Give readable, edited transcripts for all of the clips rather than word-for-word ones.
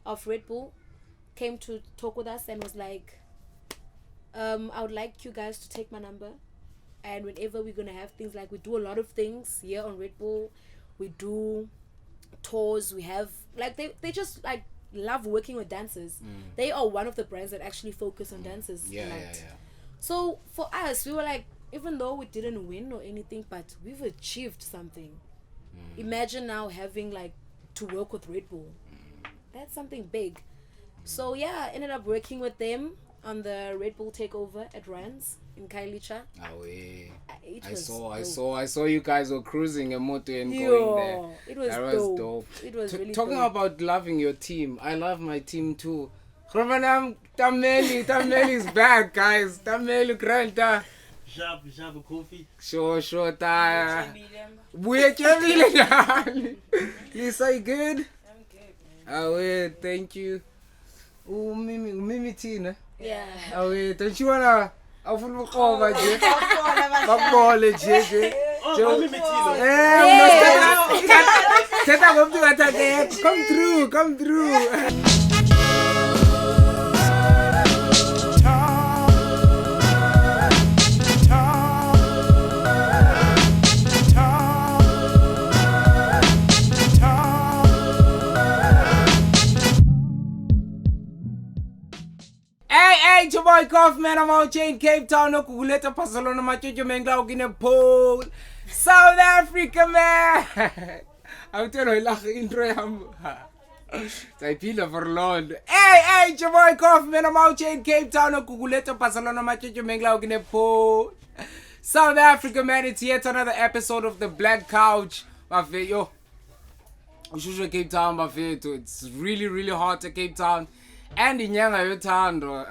of Red Bull came to talk with us and was like, I would like you guys to take my number, and whenever we're gonna have things, like we do a lot of things here on Red Bull, we do tours, we have like they just like love working with dancers. They are one of the brands that actually focus on dancers. Yeah. So for us, we were like, even though we didn't win or anything, but we've achieved something. Imagine now having like to work with Red Bull. That's something big. So yeah, I ended up working with them on the Red Bull takeover at Rans in Kailicha. I saw you guys were cruising a motor and going there. It was dope. It was really talking dope. about loving your team. I love my team too. Tameli is back, guys. Tameli Granta. Java coffee. Sure, ta. Lisa, you good? I'm good, man. Thank you. Oh, Mimi Tina. Yeah. Don't you wanna? Awufuna ukuqoba nje. Bakubole nje. Thetha ngomntu ngathi come through. Hey, your boy Kaufman, I'm out here in Cape Town, no Gugulethu, Barcelona, Machucho, Menglau, in a pole. South Africa, man. I'm telling you, like intro, I feel forlorn. Hey, your boy Kaufman, I'm out here in Cape Town, no Gugulethu, Barcelona, Machucho, Menglau, in a pole. South Africa, man, it's yet another episode of the Black Couch. Yo, Ushusha Cape Town, it's really, really hot at Cape Town. And in Yothando,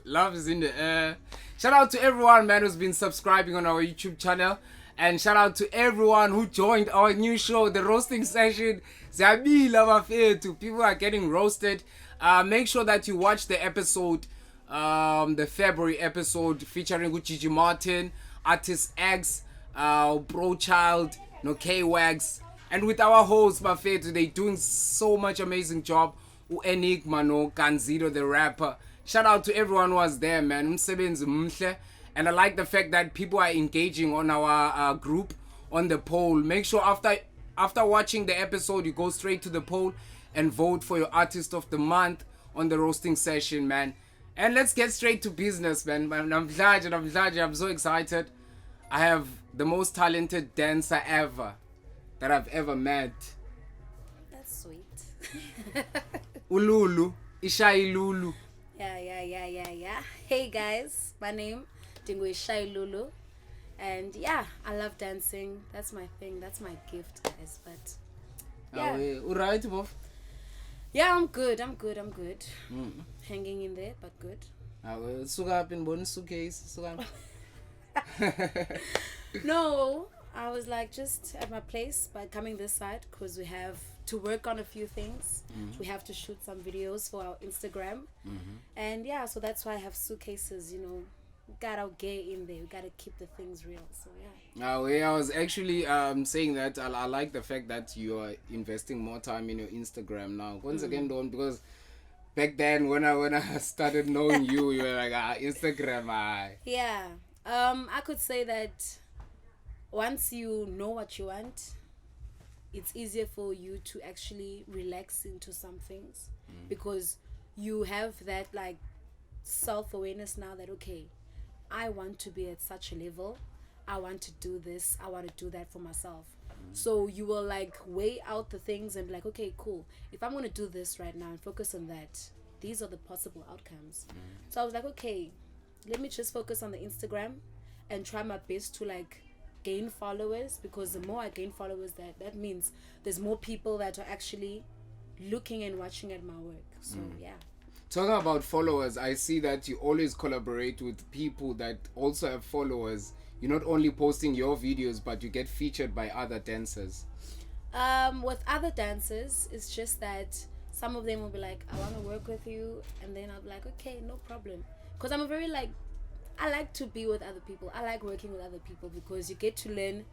love is in the air. Shout out to everyone, man, who's been subscribing on our YouTube channel. And shout out to everyone who joined our new show, the roasting session. People are getting roasted. Make sure that you watch the episode, the February episode featuring Gigi Martin, Artist X, Bro Child, no K-Wags. And with our hosts, Bafethu, they doing so much amazing job. Enigma no Kanzido the rapper. Shout out to everyone who was there, man. And I like the fact that people are engaging on our group on the poll. Make sure after watching the episode, you go straight to the poll and vote for your artist of the month on the roasting session, man. And let's get straight to business, man. I'm so excited. I have the most talented dancer ever that I've ever met. That's sweet. Ululu, IshayiLulu. Yeah. Hey guys, my name is IshayiLulu, and yeah, I love dancing. That's my thing. That's my gift, guys. But yeah, Alright, Bof. Yeah, I'm good. Hanging in there, but good. Suga up in one suitcase. No, I was like just at my place by coming this side because we have to work on a few things. We have to shoot some videos for our Instagram. And yeah, so that's why I have suitcases, you know. We gotta get in there. We gotta keep the things real. So yeah. I was actually saying that I like the fact that you are investing more time in your Instagram now. Once again, don't, because back then when I started knowing you, you were like Instagram. Yeah. I could say that once you know what you want, it's easier for you to actually relax into some things because you have that like self-awareness now that, okay, I want to be at such a level. I want to do this. I want to do that for myself. So you will like weigh out the things and be like, okay, cool. If I'm going to do this right now and focus on that, these are the possible outcomes. So I was like, okay, let me just focus on the Instagram and try my best to like gain followers, because the more I gain followers, that means there's more people that are actually looking and watching at my work. So yeah. Talking about followers, I see that you always collaborate with people that also have followers. You're not only posting your videos, but you get featured by other dancers. With other dancers, it's just that some of them will be like, I want to work with you, and then I'll be like, okay, no problem, because I'm a very like, I like to be with other people. I like working with other people because you get to learn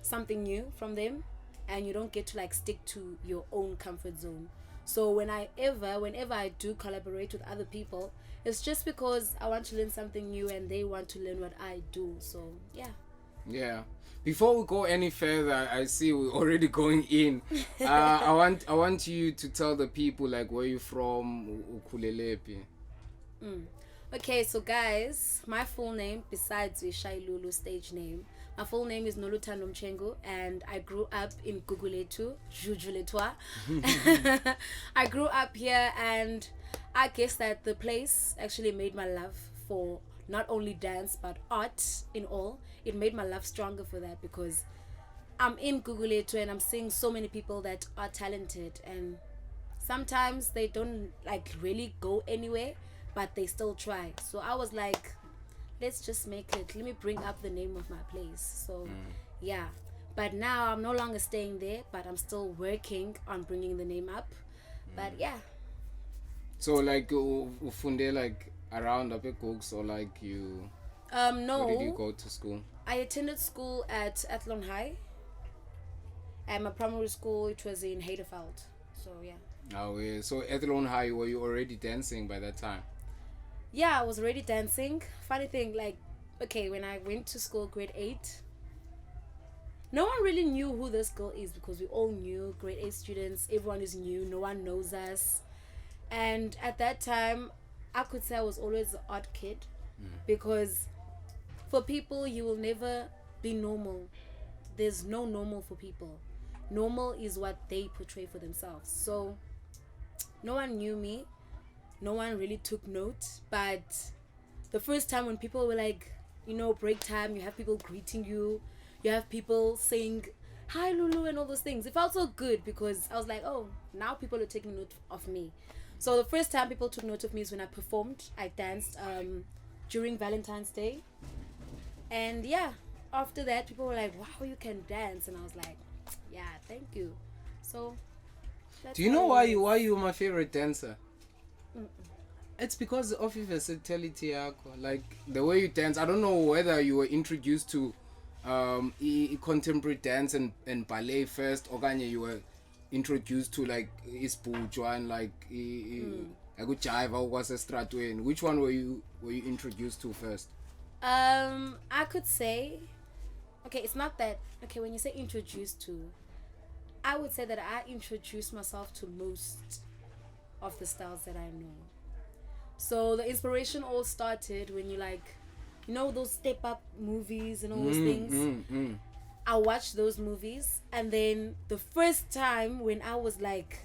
something new from them and you don't get to like stick to your own comfort zone. So whenever I do collaborate with other people, it's just because I want to learn something new and they want to learn what I do. So yeah. Yeah. Before we go any further, I see we're already going in. I want you to tell the people like where you from, ukhulelepi. Okay, so guys, my full name, besides IshayiLulu stage name, my full name is Noluthando Mchengu, and I grew up in Gugulethu, Jujuletwa. I grew up here, and I guess that the place actually made my love for not only dance but art in all. It made my love stronger for that, because I'm in Gugulethu and I'm seeing so many people that are talented, and sometimes they don't like really go anywhere, but they still try. So I was like, let's just make it. Let me bring up the name of my place. So yeah. But now I'm no longer staying there, but I'm still working on bringing the name up. But yeah. So like ufunde like around up at Cooks, or like you No. where did you go to school? I attended school at Athlone High. And my primary school, it was in Heiderveld. So yeah. Oh yeah. So at Athlone High, were you already dancing by that time? Yeah, I was already dancing. Funny thing, like, okay, when I went to school, grade 8, no one really knew who this girl is, because we all knew, grade 8 students, everyone is new, no one knows us. And at that time, I could say I was always the odd kid, because for people, you will never be normal. There's no normal for people. Normal is what they portray for themselves. So no one knew me. No one really took note. But the first time when people were like, you know, break time, you have people greeting you, you have people saying hi Lulu and all those things, it felt so good, because I was like, oh, now people are taking note of me. So the first time people took note of me is when I performed. I danced during Valentine's Day. And yeah, after that people were like, wow, you can dance. And I was like, yeah, thank you. So that's Do you know how why you're my favorite dancer? It's because of your versatility yakho. Like the way you dance. I don't know whether you were introduced to contemporary dance and ballet first, or you were introduced to like isbhujwa and like Jiva was a stratwen. Which one were you introduced to first? I could say, okay, it's not that, okay, when you say introduced to, I would say that I introduced myself to most of the styles that I know. So the inspiration all started when you like, you know, those step up movies and all those things. I watched those movies, and then the first time when I was like,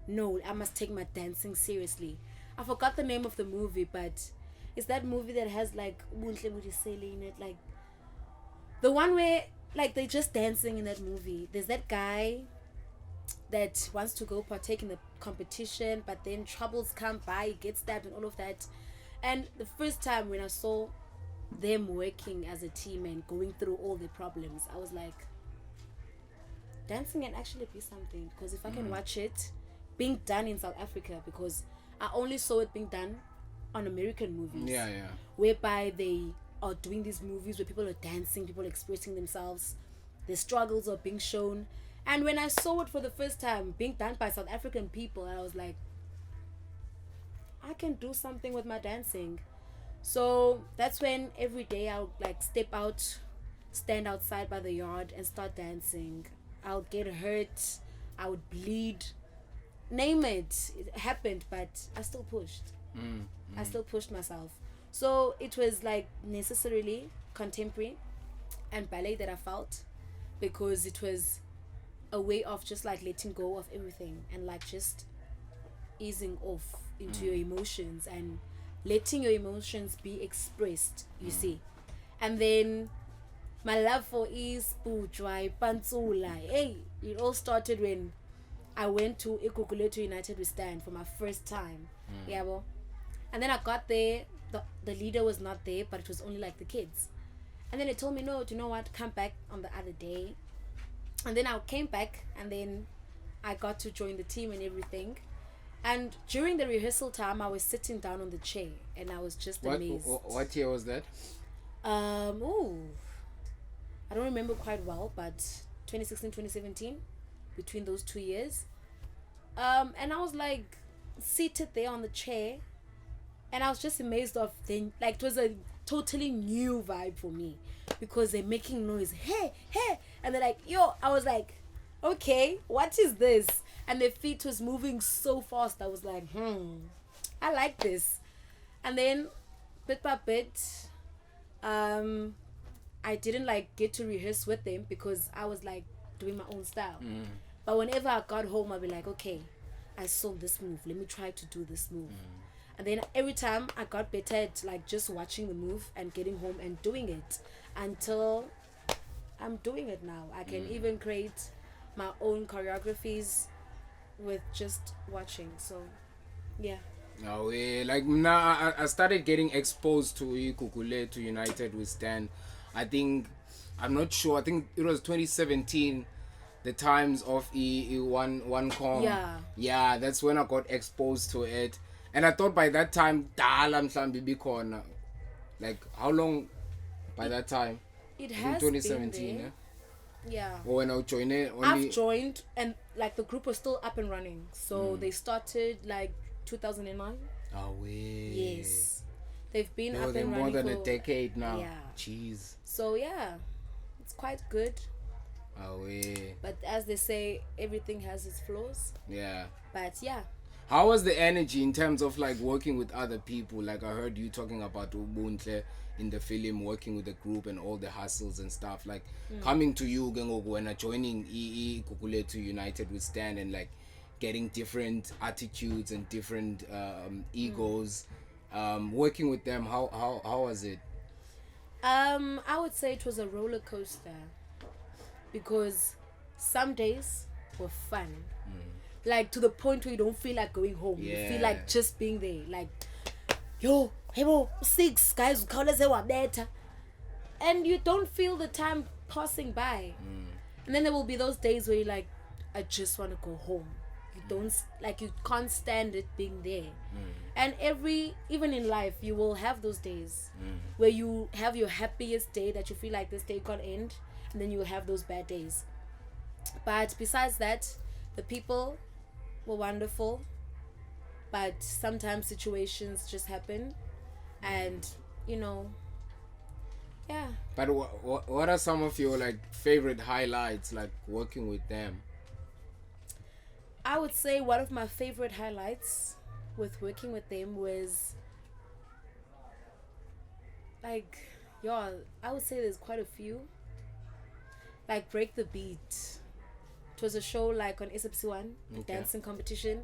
no, I must take my dancing seriously. I forgot the name of the movie, but it's that movie that has like Bontle in it, like the one where like they're just dancing in that movie. There's that guy that wants to go partake in the competition, but then troubles come by, he gets stabbed and all of that. And the first time when I saw them working as a team and going through all the problems, I was like, dancing can actually be something, because if I can watch it being done in South Africa, because I only saw it being done on American movies, whereby they are doing these movies where people are dancing, people are expressing themselves, the struggles are being shown. And when I saw it for the first time being done by South African people, I was like, I can do something with my dancing. So that's when every day I would like step out, stand outside by the yard and start dancing. I would get hurt, I would bleed, name it. It happened, but I still pushed. I still pushed myself. So it was like necessarily contemporary and ballet that I felt, because it was a way of just like letting go of everything and like just easing off into your emotions and letting your emotions be expressed, you see. And then my love for isbhujwa, pantsula, hey, it all started when I went to Gugulethu United We Stand for my first time. And then I got there, the leader was not there, but it was only like the kids. And then they told me, no, do you know what, come back on the other day. And then I came back, and then I got to join the team and everything. And during the rehearsal time, I was sitting down on the chair, and I was just amazed. What year was that? I don't remember quite well, but 2016, 2017, between those 2 years. And I was like seated there on the chair, and I was just amazed of them. Like, it was a totally new vibe for me because they're making noise, hey, hey, and they're like, yo. I was like, okay, what is this? And their feet was moving so fast. I was like, I like this. And then bit by bit, I didn't like get to rehearse with them because I was like doing my own style. But whenever I got home, I'd be like, okay, I saw this move, let me try to do this move. And then every time I got better at like just watching the move and getting home and doing it until I'm doing it now. I can even create my own choreographies with just watching. So yeah. No way. Like now, I started getting exposed to Gugulethu United with Stan. I'm not sure. I think it was 2017, the times of one com. Yeah, that's when I got exposed to it, and I thought by that time, like how long? By that time, it has 2017. been there. Yeah. Or when I joined it, I've joined, and like the group was still up and running. So they started like 2009. Oh way. Yes, they've been up and running more than for a decade now. Yeah. Jeez. So yeah, it's quite good. Oh way. But as they say, everything has its flaws. Yeah. But yeah. How was the energy in terms of like working with other people? Like I heard you talking about Bontle in the film, working with the group and all the hustles and stuff. Like coming to you when joining Gugulethu United with Stan and like getting different attitudes and different egos. Working with them, how was it? I would say it was a roller coaster because some days were fun. Like to the point where you don't feel like going home. Yeah. You feel like just being there. Like, yo, hey bro, 6 guys, better. And you don't feel the time passing by. And then there will be those days where you're like, I just want to go home. You can't stand it being there. And even in life, you will have those days where you have your happiest day that you feel like this day can't end, and then you will have those bad days. But besides that, the people were wonderful, but sometimes situations just happen, and yeah. But what are some of your like favorite highlights, like working with them? I would say one of my favorite highlights with working with them was like, I would say there's quite a few. Like Break the Beat. It was a show like on SABC1, dancing competition.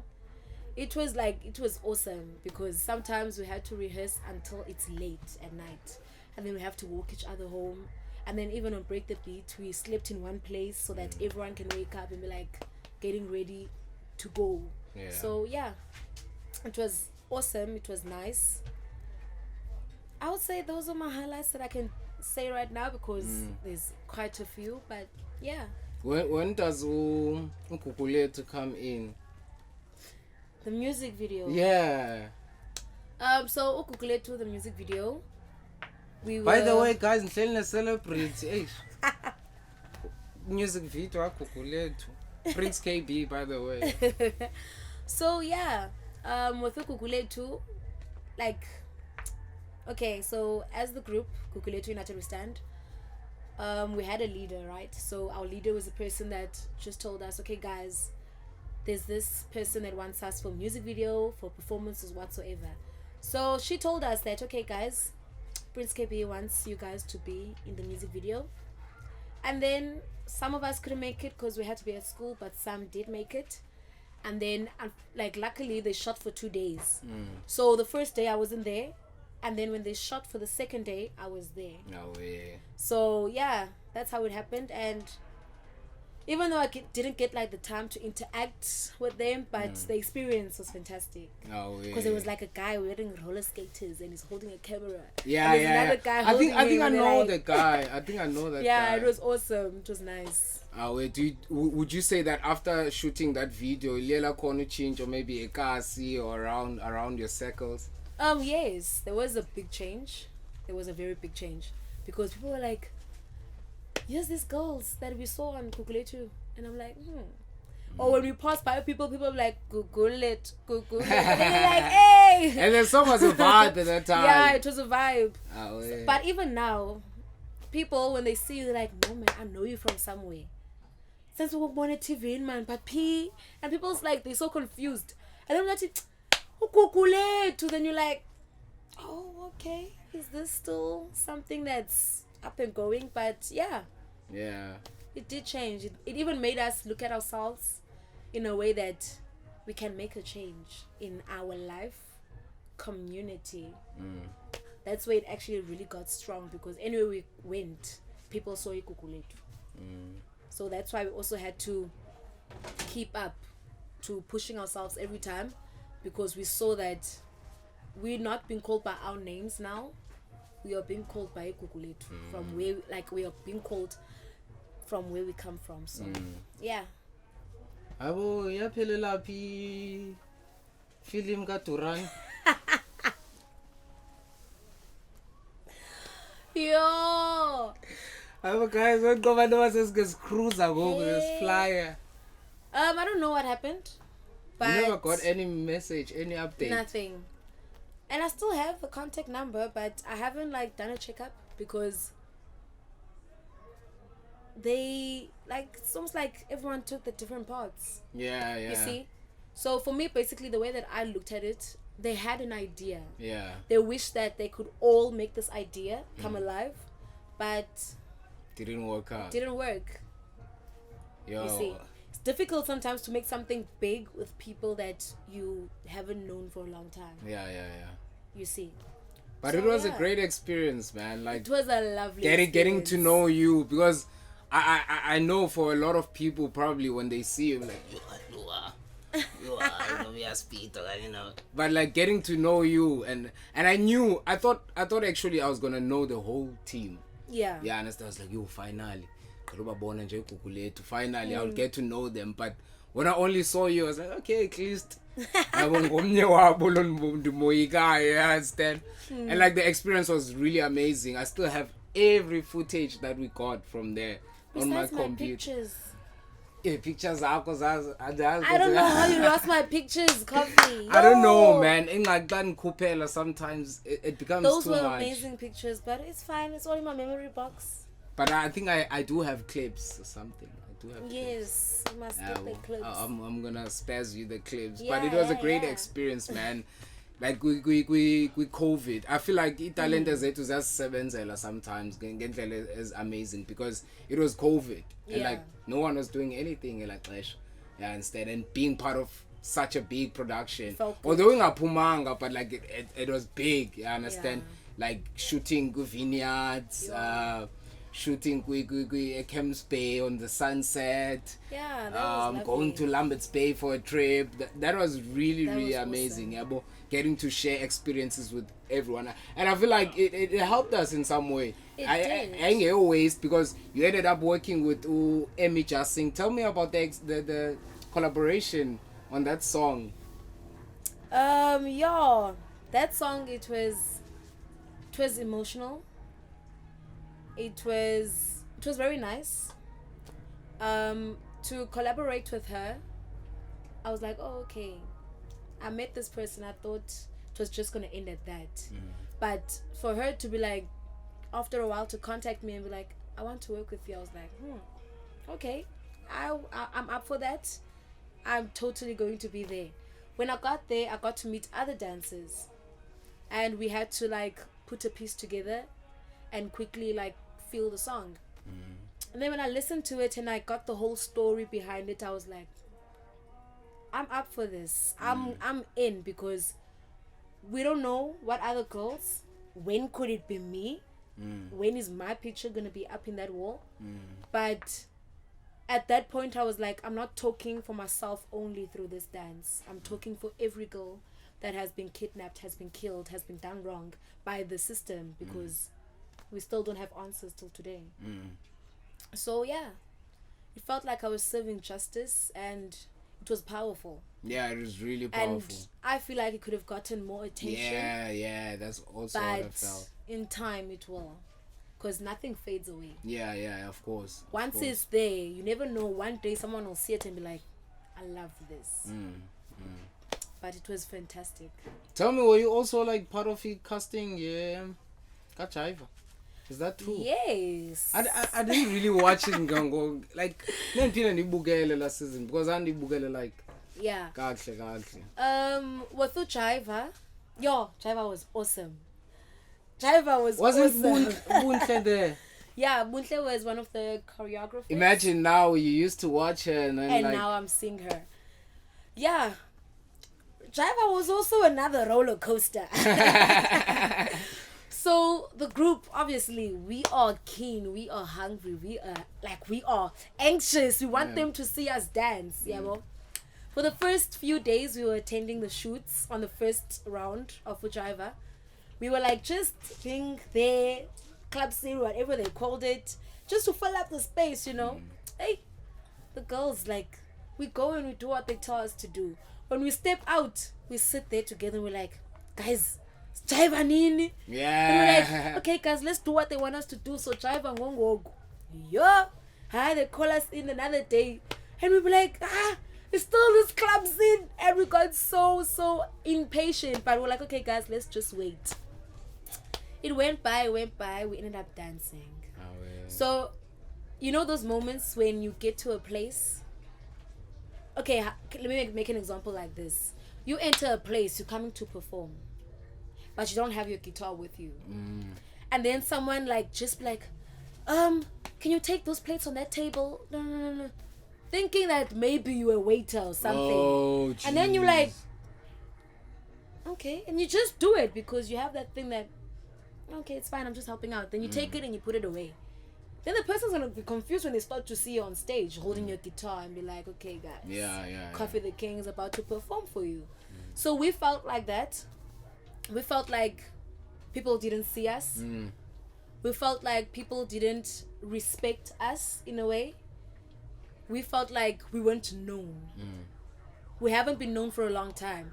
It was awesome because sometimes we had to rehearse until it's late at night, and then we have to walk each other home. And then even on Break the Beat, we slept in one place so that everyone can wake up and be like getting ready to go. Yeah. So yeah, it was awesome. It was nice. I would say those are my highlights that I can say right now because there's quite a few. But yeah. When does Gugulethu come in? The music video. Yeah. So Gugulethu, the music video. By the way, guys, I'm celebrate. Music video Gugulethu. Prince KB, by the way. So yeah, with Gugulethu, like, okay, so as the group Gugulethu United we stand, we had a leader, right? So our leader was a person that just told us, okay guys, there's this person that wants us for music video, for performances whatsoever. So she told us that, okay guys, Prince KB wants you guys to be in the music video. And then some of us couldn't make it because we had to be at school, but some did make it. And then like luckily they shot for 2 days. So the first day I wasn't there, and then when they shot for the second day I was there. No way. So yeah, that's how it happened. And even though I didn't get like the time to interact with them, but the experience was fantastic. No way. Because it was like a guy wearing roller skaters and he's holding a camera. Yeah, and yeah. Another guy I think I know like, the guy. I think I know that yeah, guy. it was awesome. It was nice. Would you say that after shooting that video, Lela Kono change or maybe a kasi or around your circles? Yes, there was a big change. There was a very big change because people were like, "Here's these girls that we saw on Gugulethu," and I'm like, Or when we pass by people be like, Gugulethu, Gugulethu. And then you're like, hey! And the song was a vibe at that time. Yeah, it was a vibe. Oh, yeah. But even now, people, when they see you, they're like, no, man, I know you from somewhere. Since we were born at TV, man, but P. And people's like, they're so confused. And then like, Gugulethu. Then you're like, oh, okay. Is this still something that's up and going? But yeah. Yeah. It did change. It even made us look at ourselves in a way that we can make a change in our life, community. That's where it actually really got strong, because anywhere we went, people saw Gugulethu. So that's why we also had to keep up to pushing ourselves every time, because we saw that we're not being called by our names now. We are being called by Gugulethu from where, like, we are being called from where we come from. So yeah. Abo yaphelela phi film ka Duran. Yo. Abo guys, what governor was this cruiser go with this flyer? I don't know what happened. But You never got any message, any update? nothing. And I still have the contact number, but I haven't like done a checkup, because they like, it's almost like everyone took the different parts. Yeah. You see? So for me, basically, the way that I looked at it, they had an idea. Yeah. They wished that they could all make this idea come alive, but Didn't work out. didn't work. Yo. You see? It's difficult sometimes to make something big with people that you haven't known for a long time. Yeah. You see? But So, it was a yeah. great experience, man. Like It was a lovely getting to experience. know you, because I know for a lot of people, probably when they see you, like you know, we are speed, you know. But like getting to know you, and I thought actually I was gonna know the whole team. Yeah. Yeah, and I was like, yo, finally, finally I'll get to know them. But when I only saw you, I was like, okay, at least I understand. And like the experience was really amazing. I still have every footage that we got from there on my Besides my computer. pictures. Yeah, pictures are I don't know how you lost my pictures, Coffee. I don't know, Yo. man. In like that Kupela, sometimes it becomes Those too were much. amazing pictures, but it's fine. It's all in my memory box. But I think I do have clips or something. I do have clips. Yes, you must get the clips. I'm gonna spaz you the clips. Yeah, But it was a yeah, great yeah. experience, man. Like we COVID, I feel like italente zethu ziyasebenzela sometimes ngendlela is amazing, because it was COVID and Yeah. like no one was doing anything like yeah, instead, and being part of such a big production, Felt good. although ingapumanga, but like it was big, you understand? Yeah. Like shooting vineyards, shooting Ekems Bay on the sunset. Yeah, that was lovely. Going to Lambert's Bay for a trip. That was really That really was amazing. awesome. Yeah, getting to share experiences with everyone, and I feel like it helped us in some way. It I did. ain't get waste, because you ended up working with Emmy Jassing. Tell me about the collaboration on that song. Yeah, that song, it was emotional. It was very nice. To collaborate with her, I was like, oh, okay. I met this person, I thought it was just gonna end at that. But for her to be like, after a while, to contact me and be like, I want to work with you, I was like, okay, I'm up for that. I'm totally going to be there. When I got there, I got to meet other dancers, and we had to like put a piece together and quickly like feel the song. And then when I listened to it and I got the whole story behind it, I was like, I'm up for this. I'm in, because we don't know what other girls, when could it be me? When is my picture gonna be up in that wall? But at that point I was like, I'm not talking for myself only through this dance. I'm talking for every girl that has been kidnapped, has been killed, has been done wrong by the system, because we still don't have answers till today. So yeah, it felt like I was serving justice, and it was powerful. Yeah, it was really powerful. And I feel like it could have gotten more attention. Yeah, that's also what I But felt. in time it will, because nothing fades away. Yeah, of course. Once it's there, you never know. One day someone will see it and be like, I love this. But it was fantastic. Tell me, were you also like part of it casting? Yeah, got Jiva. Is that true? Yes. I didn't really watch it go like nendibukele last season because I ndibukele like yeah. Kahle. With Jiva, Jiva was awesome. Jiva was Wasn't awesome. Bontle there? Yeah, Bontle was one of the choreographers. Imagine now you used to watch her and like, now I'm seeing her. Yeah. Jiva was also another roller coaster. So the group, obviously, we are keen, we are hungry, we are anxious. We want them to see us dance. Yeah, well. For the first few days, we were attending the shoots on the first round of Jiva. We were like just being there, club scene, whatever they called it, just to fill up the space, you know. Hey, the girls, like, we go and we do what they tell us to do. When we step out, we sit there together and we're like, guys, Jiva nini? yeah. And we're like, okay guys, let's do what they want us to do. So Jiva ngongo. Yeah. Hi, they call us in another day. And we be like, it's still this club scene. And we got so impatient. But we're like, okay guys, let's just wait. It went by, we ended up dancing. Oh, yeah. So, you know those moments when you get to a place? Okay, let me make an example like this. You enter a place, you're coming to perform, but you don't have your guitar with you. And then someone just like, can you take those plates on that table? No. Thinking that maybe you're a waiter or something. Oh, and then you're like, okay. And you just do it because you have that thing that, okay, it's fine, I'm just helping out. Then you take it and you put it away. Then the person's going to be confused when they start to see you on stage holding your guitar and be like, okay, guys. Yeah. Coffee the King is about to perform for you. So we felt like that. We felt like people didn't see us. We felt like people didn't respect us in a way. We felt like we weren't known. We haven't been known for a long time.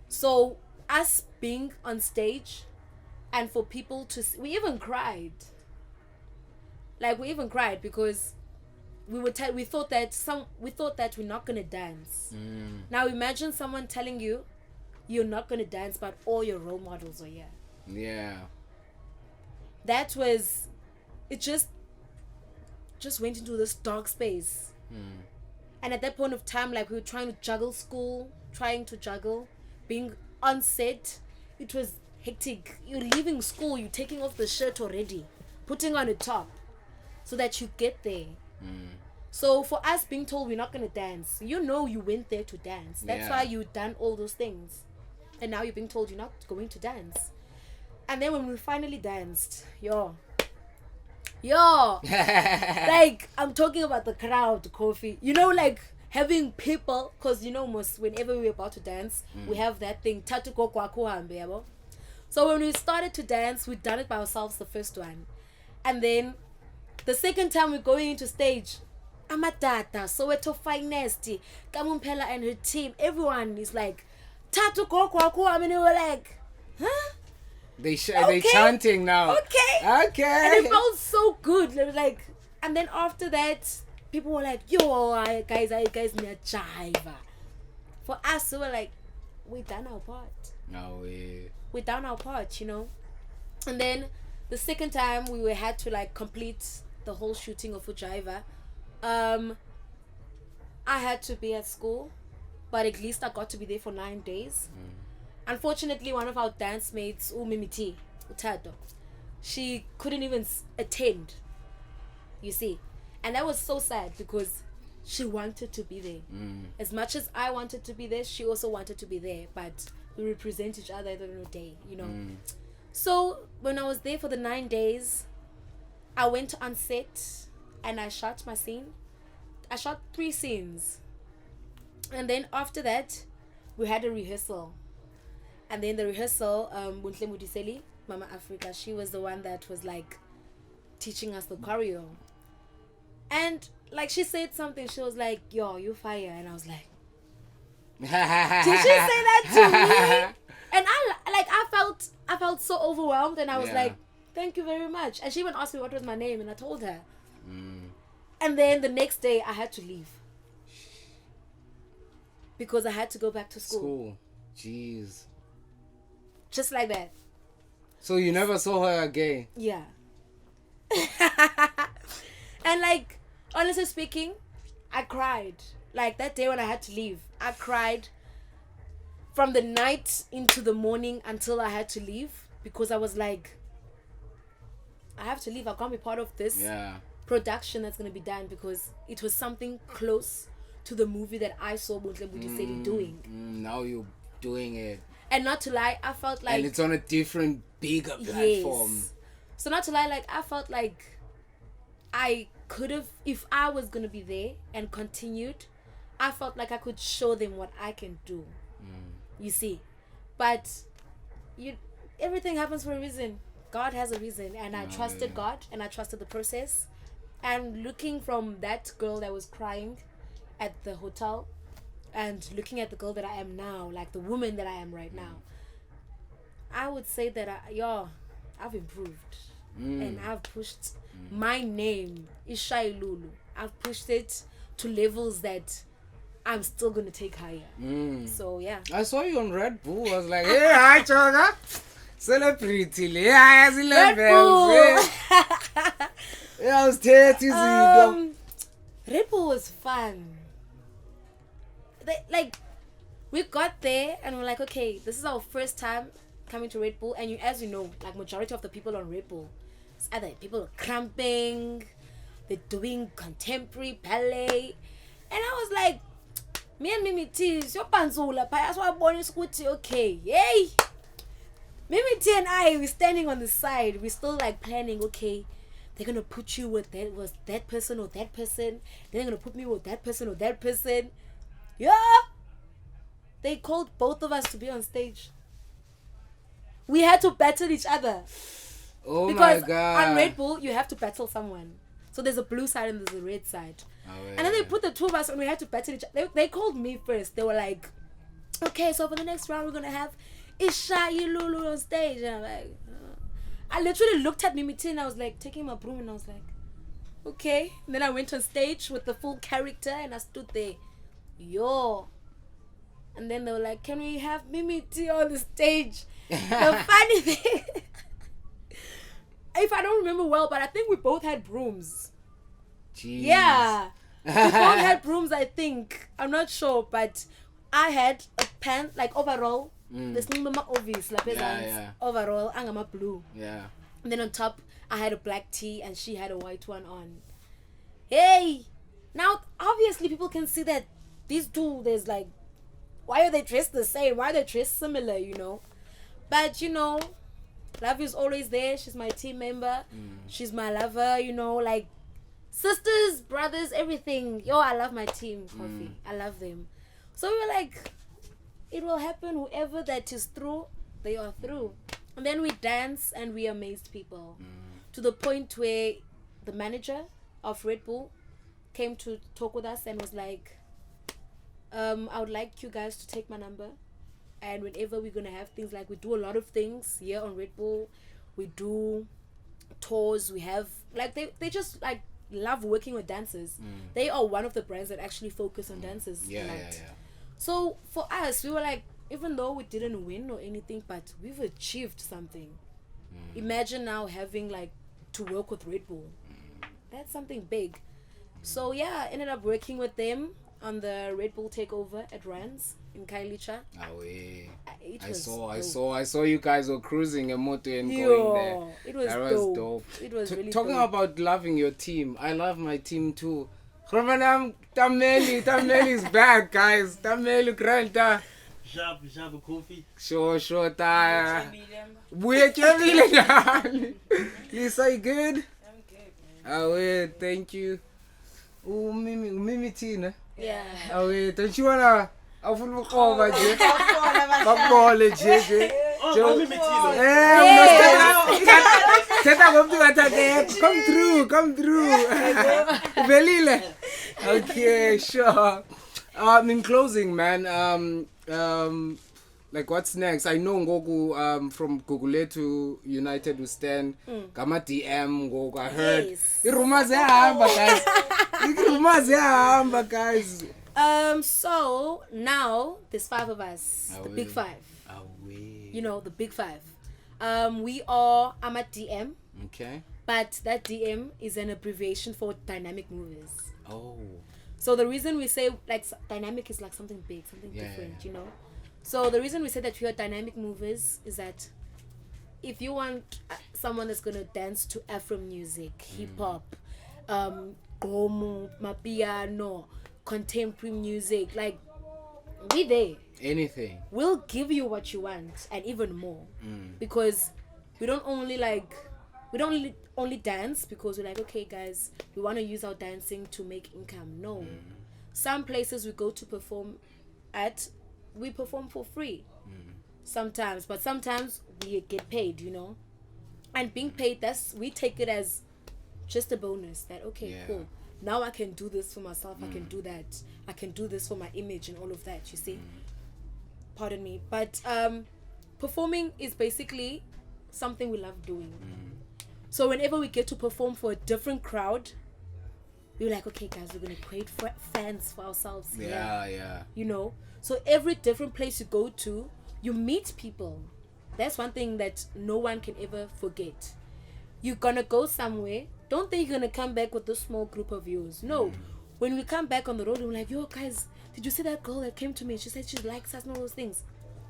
So us being on stage and for people to see, we even cried. We even cried because we thought that we're not gonna dance. Now imagine someone telling you you're not gonna dance, but all your role models are here. Yeah. That was, it just went into this dark space. And at that point of time, we were trying to juggle school, being on set. It was hectic. You're leaving school, you're taking off the shirt already, putting on a top so that you get there. So for us being told we're not going to dance, you went there to dance. That's why you've done all those things. And now you're being told you're not going to dance. And then when we finally danced, I'm talking about the crowd, Kofi. Having people, because most whenever we're about to dance, we have that thing, tatu ko kwako hambe, yabo. So when we started to dance, we'd done it by ourselves the first one. And then the second time we're going into stage, AmaDM, Soweto Finest, Kamumpela and her team, everyone is like, tatu ko kwako, I mean, they were like, huh? They chanting now. Okay. And it felt so good. And then after that, people were like, yo, guys, need Jiva. For us, we were like, we done our part. No way. We done our part, And then the second time we had to complete the whole shooting of Jiva. I had to be at school, but at least I got to be there for 9 days. Unfortunately, one of our dance mates, Mimiti Utado, she couldn't even attend. You see, and that was so sad because she wanted to be there. As much as I wanted to be there, she also wanted to be there. But we represent each other every day, So when I was there for the 9 days, I went on set and I shot my scene. I shot 3 scenes, and then after that, we had a rehearsal. And then the rehearsal, Bontle Mudiseli, Mama Africa, she was the one that was teaching us the choreo. And she said something, she was like, yo, you fire. And I was like, did she say that to me? And I felt so overwhelmed, and I was like, thank you very much. And she even asked me what was my name, and I told her. And then the next day I had to leave. because I had to go back to school. Jeez. Just like that. So you never saw her again? Yeah. And like, honestly speaking, I cried. Like that day when I had to leave, I cried from the night into the morning until I had to leave, because I was like, I have to leave. I can't be part of this production that's going to be done, because it was something close to the movie that I saw Bontle said doing. Now you're doing it. And not to lie, I felt like... And it's on a different, bigger platform. Yes. So not to lie, like, I felt like I could have, if I was going to be there and continued, I felt like I could show them what I can do. You see. But everything happens for a reason. God has a reason. And I trusted God, and I trusted the process. And looking from that girl that was crying at the hotel, and looking at the girl that I am now, like the woman that I am right now, I would say that I've improved. And I've pushed my name, IshayiLulu. I've pushed it to levels that I'm still going to take higher. So, yeah. I saw you on Redbull. I was like, hey, hi, Choga. Celebrity. Yeah, Redbull. Yeah, I was 30. Redbull was fun. We got there and we're like, okay, this is our first time coming to Redbull, and as you know, like majority of the people on Redbull, it's either people are cramping, they're doing contemporary ballet, and I was like, me and Mimi T, your panzula, so I born in okay, yay. Mimi T and I, we're standing on the side, we're still like planning, okay, they're gonna put you with that person or that person, then they're gonna put me with that person or that person. Yeah, they called both of us to be on stage. We had to battle each other. Oh because my God. On Redbull, you have to battle someone. So there's a blue side and there's a red side. And then they put the two of us and we had to battle each other. They called me first. They were like, okay, so for the next round, we're going to have IshayiLulu on stage. And I'm like, I literally looked at Mimi T and I was like, taking my broom, and I was like, okay. And then I went on stage with the full character and I stood there. And then they were like, can we have Mimi T on the stage? The funny thing, if I don't remember well, but I think we both had brooms. Jeez. Yeah. We both had brooms, I think. I'm not sure, but I had a pant, like overall. This number obvious, overall, angama blue. Yeah. And then on top, I had a black tee and she had a white one on. Hey! Now, obviously, people can see that these two, there's like, why are they dressed the same? Why are they dressed similar, you know? But, you know, love is always there. She's my team member. She's my lover, you know, like sisters, brothers, everything. I love my team, Coffee. I love them. So we were like, it will happen. Whoever that is through, they are through. And then we dance and we amazed people. To the point where the manager of Redbull came to talk with us and was like, I would like you guys to take my number, and whenever we're gonna have things, like we do a lot of things here on Redbull, we do tours, we have like they just like love working with dancers. They are one of the brands that actually focus on dancers. So for us, we were like, even though we didn't win or anything, but we've achieved something. Imagine now having like to work with Redbull. That's something big. So yeah, I ended up working with them on the Redbull takeover at Rans in Kailicha. I saw you guys were cruising a motor and going there. It was dope. It was really talking dope. About loving your team, I love my team too. Tameli is back, guys. Tameli Granta. Jiva coffee. Sure, ta. Lisa, you good? I'm good, man. Thank you. Oh, Mimi Tina. Yeah. Don't you wanna? I will call my J. Bakbole J. Come through. Velile. Okay, sure. In closing, man. Like what's next? I know Ngoku from Gugulethu United will stand. AmaDM Ngoku. I heard. Yes. Rumors guys. So now there's 5 of us, the big 5. You know, the big 5. We are AmaDM. Okay. But that DM is an abbreviation for dynamic movers. Oh. So the reason we say like dynamic is like something big, something different, you know. So the reason we say that we are dynamic movers is that if you want someone that's gonna dance to Afro music, hip hop, gomu, mapiano, contemporary music, like we there. Anything. We'll give you what you want and even more, because we don't only dance because we're like, okay guys, we want to use our dancing to make income. No, some places we go to perform at, we perform for free sometimes, but sometimes we get paid, you know. And being paid, we take it as just a bonus, that okay, cool, now I can do this for myself, I can do that, I can do this for my image and all of that, you see. Pardon me, but performing is basically something we love doing. So whenever we get to perform for a different crowd, we're like, okay guys, we're gonna create fans for ourselves here. Yeah. You know, so every different place you go to, you meet people. That's one thing that no one can ever forget. You're gonna go somewhere, don't think you're gonna come back with this small group of yours. No, when we come back on the road, we're like, yo guys, did you see that girl that came to me? She said she likes us and all those things.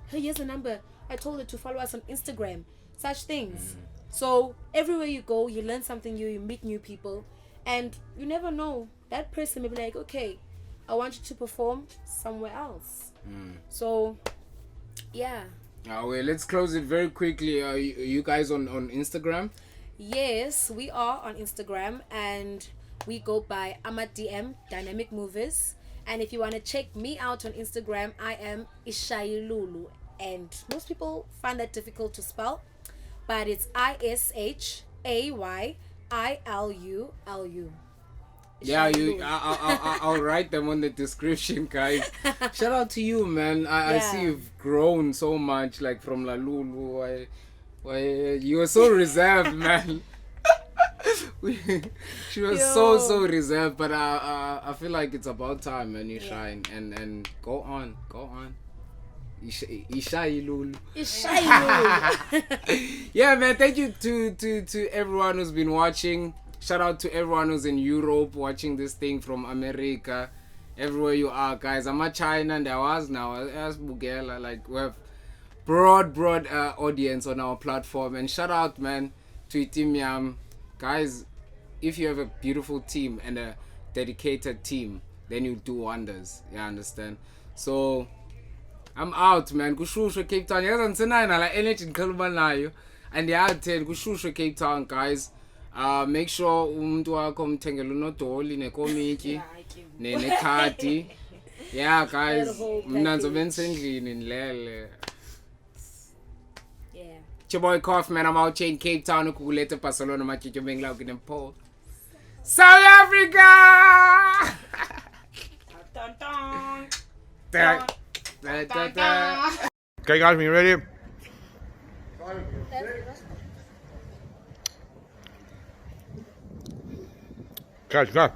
Hey, here's the number. I told her to follow us on Instagram. Such things. So everywhere you go, you learn something new, you meet new people, and you never know, that person may be like, okay, I want you to perform somewhere else. So yeah. Well, let's close it very quickly. Are you guys on Instagram? Yes, we are on Instagram, and we go by AmaDM Dynamic Movers. And if you want to check me out on Instagram, I am IshayiLulu, and most people find that difficult to spell, but it's IshayiLulu. Yeah, I'll write them on the description, guys. Shout out to you, man. I see you've grown so much, like from La Lulu. Why you were so reserved, man. She was so reserved, but I feel like it's about time, man. You shine and go on. IshayiLulu. Yeah, man. Thank you to everyone who's been watching. Shout out to everyone who's in Europe watching this thing, from America, everywhere you are, guys. I'm at China and I was now as Bugela. Like, we have broad audience on our platform. And shout out, man, to Itimiam. Guys, if you have a beautiful team and a dedicated team, then you do wonders. You understand? So I'm out, man. Kushusha Cape Town. Yazi la energy ngikhuluma nayo. And yatheni kushusha Cape Town, guys. Make sure umuntu wakho umthengele unodoli nekomiki nekhadi. Yeah, guys. Mina ngizobe nisendlini nilele. Yeah. It's your boy Cough, man. I'm out here in Cape Town. Gugulethu, Barcelona, Machicho, Bengla, Paul. South Africa! Okay, guys, when you ready? Guys, go.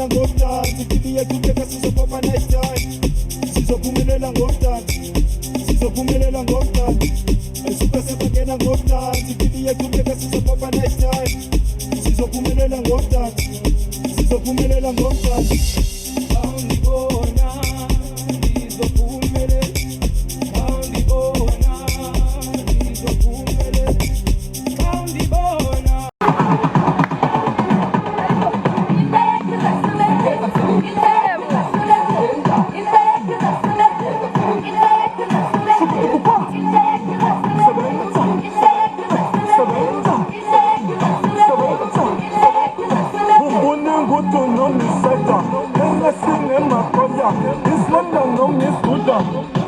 Sizophumelela ngomdantsi, ivivi yethu ngeke sizopopa next time. Sizophumelela ngomdantsi, sizophumelela ngomdantsi. Ayisuke sebangena ngomdantsi, ivivi yethu ngeke sizopopa next time. Sizophumelela ngomdantsi, sizophumelela ngomdantsi. Awungibona, ngizophumelela. Awungibona, ngizophumelela. Awungibona. Islam no miss Buddha.